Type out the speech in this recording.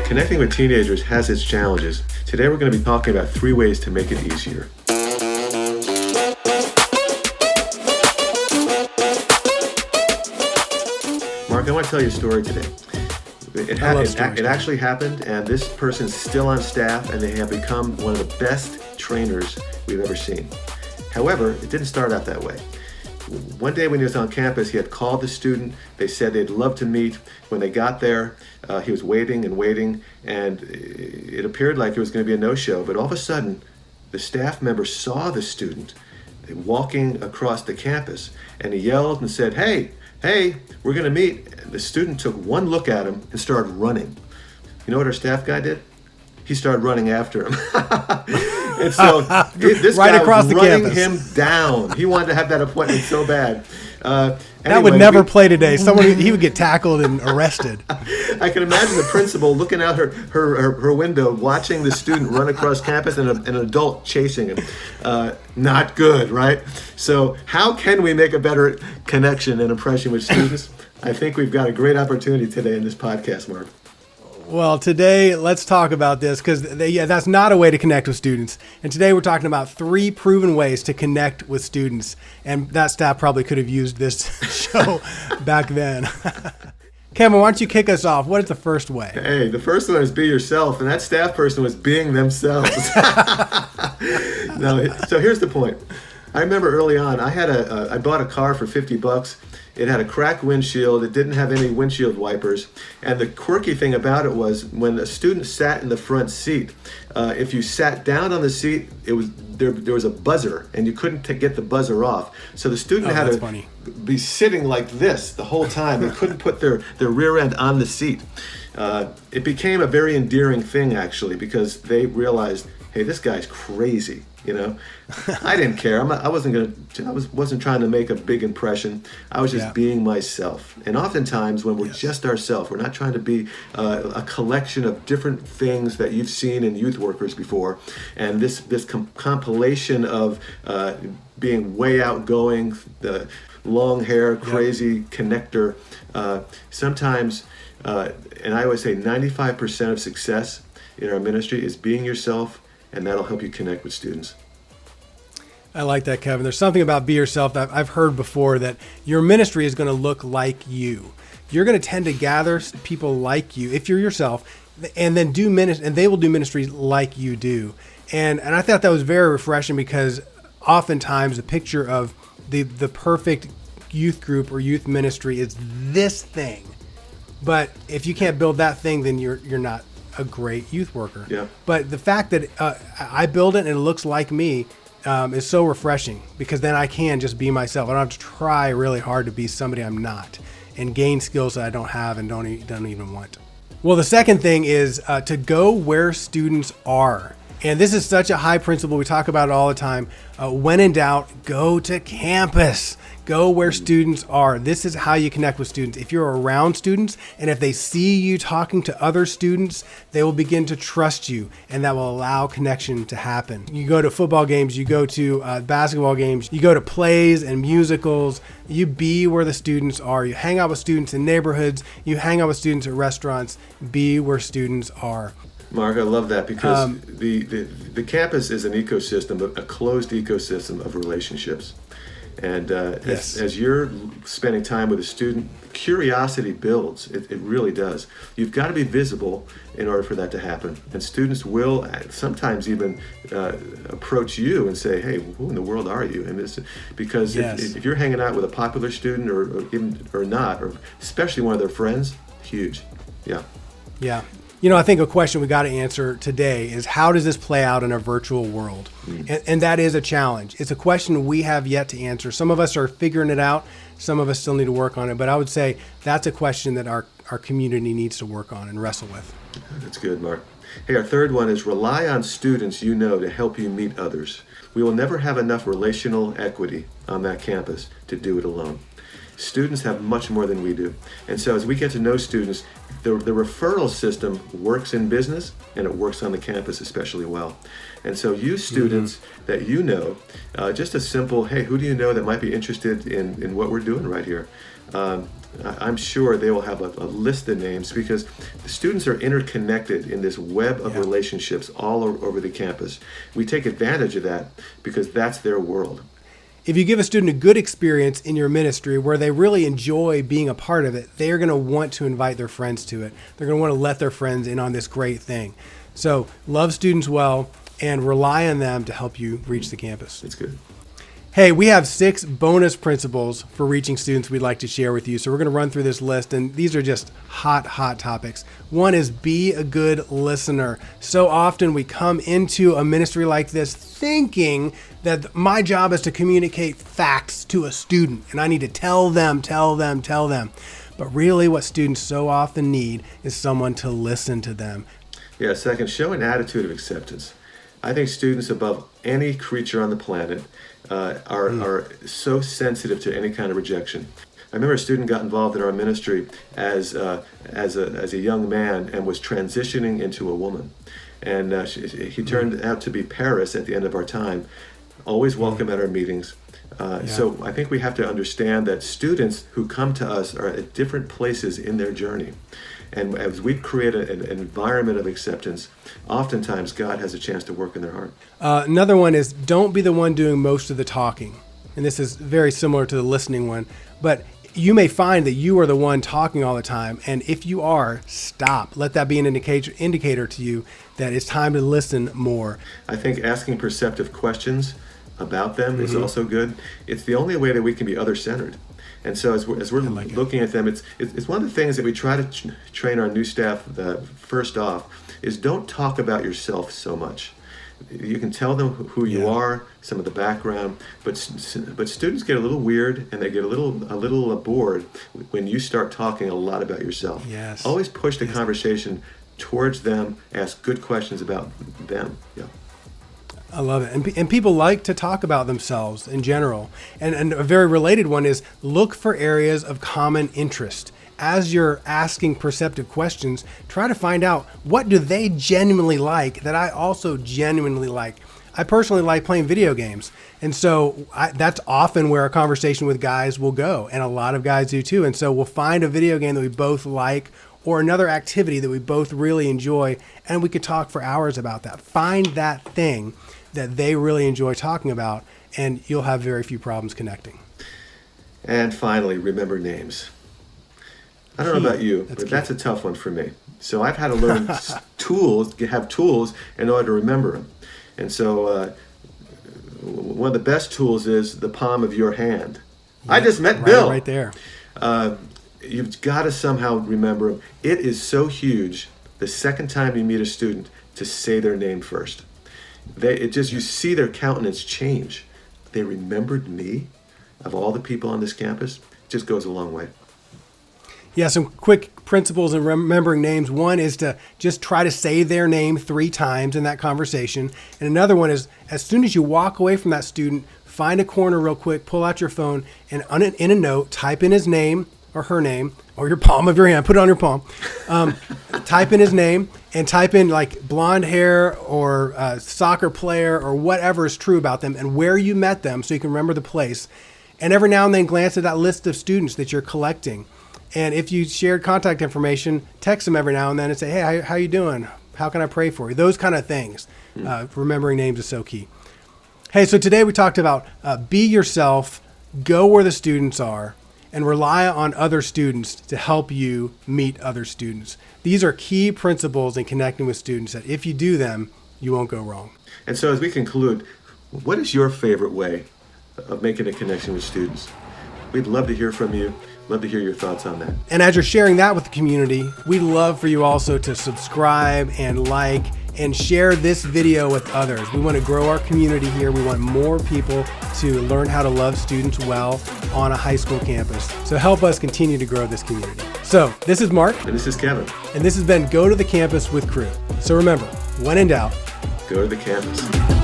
Connecting with teenagers has its challenges. Today we're going to be talking about 3 ways to make it easier. Mark, I want to tell you a story today. It actually happened, and this person's still on staff, and they have become one of the best trainers we've ever seen. However, it didn't start out that way. One day when he was on campus, he had called the student. They said they'd love to meet. When they got there, he was waiting, and it appeared like it was going to be a no-show. But all of a sudden, the staff member saw the student walking across the campus, and he yelled and said, hey, we're going to meet. And the student took one look at him and started running. You know what our staff guy did? He started running after him. And so this right guy across was the running campus. him down. He wanted to have that appointment so bad. That would never play today. He would get tackled and arrested. I can imagine the principal looking out her window, watching the student run across campus and an adult chasing him. Not good, right? So how can we make a better connection and impression with students? I think we've got a great opportunity today in this podcast, Mark. Well, today, let's talk about this because that's not a way to connect with students. And today we're talking about 3 proven ways to connect with students. And that staff probably could have used this show back then. Kevin, why don't you kick us off? What is the first way? Hey, the first one is be yourself, and that staff person was being themselves. So here's the point. I remember early on, I bought a car for $50. It had a cracked windshield. It didn't have any windshield wipers. And the quirky thing about it was when a student sat in the front seat, if you sat down on the seat, there was a buzzer, and you couldn't get the buzzer off. So the student had to be sitting like this the whole time. They couldn't put their rear end on the seat. It became a very endearing thing, actually, because they realized, hey, this guy's crazy. You know, I didn't care. I wasn't trying to make a big impression. I was just being myself. And oftentimes, when we're just ourselves, we're not trying to be a collection of different things that you've seen in youth workers before. And this compilation of being way outgoing, the long hair, crazy connector. Sometimes, and I always say, 95% of success in our ministry is being yourself. And that'll help you connect with students. I like that, Kevin. There's something about be yourself that I've heard before, that your ministry is going to look like you. You're going to tend to gather people like you if you're yourself, and then do ministry, and they will do ministry like you do. And I thought that was very refreshing, because oftentimes the picture of the perfect youth group or youth ministry is this thing. But if you can't build that thing, then you're not a great youth worker. Yeah. But the fact that I build it and it looks like me is so refreshing, because then I can just be myself. I don't have to try really hard to be somebody I'm not and gain skills that I don't have and don't even want. Well, the second thing is to go where students are. And this is such a high principle. We talk about it all the time. When in doubt, go to campus. Go where students are. This is how you connect with students. If you're around students, and if they see you talking to other students, they will begin to trust you, and that will allow connection to happen. You go to football games, you go to basketball games, you go to plays and musicals. You be where the students are. You hang out with students in neighborhoods. You hang out with students at restaurants. Be where students are. Mark, I love that, because the campus is an ecosystem, a closed ecosystem of relationships. And as you're spending time with a student, curiosity builds. It really does. You've got to be visible in order for that to happen. And students will sometimes even approach you and say, hey, who in the world are you? And this, because if you're hanging out with a popular student or not, or especially one of their friends, huge. Yeah. Yeah. You know, I think a question we got to answer today is, how does this play out in a virtual world? And that is a challenge. It's a question we have yet to answer. Some of us are figuring it out. Some of us still need to work on it. But I would say that's a question that our community needs to work on and wrestle with. That's good, Mark. Hey, our third one is rely on students you know to help you meet others. We will never have enough relational equity on that campus to do it alone. Students have much more than we do. And so as we get to know students, the referral system works in business, and it works on the campus especially well. And so use students that you know, just a simple, hey, who do you know that might be interested in what we're doing right here? I'm sure they will have a list of names, because the students are interconnected in this web of relationships all over the campus. We take advantage of that because that's their world. If you give a student a good experience in your ministry where they really enjoy being a part of it, they are going to want to invite their friends to it. They're going to want to let their friends in on this great thing. So love students well and rely on them to help you reach the campus. It's good. Hey, we have 6 bonus principles for reaching students we'd like to share with you. So we're going to run through this list, and these are just hot topics. One is be a good listener. So often we come into a ministry like this thinking that my job is to communicate facts to a student, and I need to tell them. But really what students so often need is someone to listen to them. Yeah, second, show an attitude of acceptance. I think students, above any creature on the planet, are so sensitive to any kind of rejection. I remember a student got involved in our ministry as a young man and was transitioning into a woman. And he turned out to be Paris at the end of our time, always welcome at our meetings. So I think we have to understand that students who come to us are at different places in their journey. And as we create an environment of acceptance, oftentimes God has a chance to work in their heart. Another one is don't be the one doing most of the talking. And this is very similar to the listening one. But you may find that you are the one talking all the time. And if you are, stop. Let that be an indicator to you that it's time to listen more. I think asking perceptive questions about them is also good. It's the only way that we can be other-centered. And so as we're looking at them, it's one of the things that we try to train our new staff first off is don't talk about yourself so much. You can tell them who you are, some of the background, but students get a little weird and they get a little bored when you start talking a lot about yourself. Yes. Always push the conversation towards them, ask good questions about them. Yeah. I love it. And people like to talk about themselves in general. And a very related one is look for areas of common interest. As you're asking perceptive questions, try to find out what do they genuinely like that I also genuinely like. I personally like playing video games. And so that's often where a conversation with guys will go. And a lot of guys do too. And so we'll find a video game that we both like or another activity that we both really enjoy. And we could talk for hours about that. Find that thing that they really enjoy talking about, and you'll have very few problems connecting. And finally, remember names. I don't know about you, but that's a tough one for me. So I've had to learn tools in order to remember them. And so one of the best tools is the palm of your hand. Yep, I just met Bill. Right there. You've got to somehow remember them. It is so huge the second time you meet a student to say their name first. You see their countenance change. They remembered me of all the people on this campus. It just goes a long way. Yeah, some quick principles in remembering names. One is to just try to say their name 3 times in that conversation. And another one is as soon as you walk away from that student, find a corner real quick, pull out your phone, and in a note, type in his name or her name, or your palm of your hand, put it on your palm. Type in his name and type in like blonde hair or soccer player or whatever is true about them and where you met them so you can remember the place. And every now and then glance at that list of students that you're collecting. And if you shared contact information, text them every now and then and say, hey, how you doing? How can I pray for you? Those kind of things. Remembering names is so key. Hey, so today we talked about be yourself, go where the students are, and rely on other students to help you meet other students. These are key principles in connecting with students that if you do them, you won't go wrong. And so as we conclude, what is your favorite way of making a connection with students? We'd love to hear from you. Love to hear your thoughts on that. And as you're sharing that with the community, we'd love for you also to subscribe and like and share this video with others. We want to grow our community here. We want more people to learn how to love students well on a high school campus. So help us continue to grow this community. So this is Mark. And this is Kevin. And this has been Go to the Campus with Crew. So remember, when in doubt, go to the campus.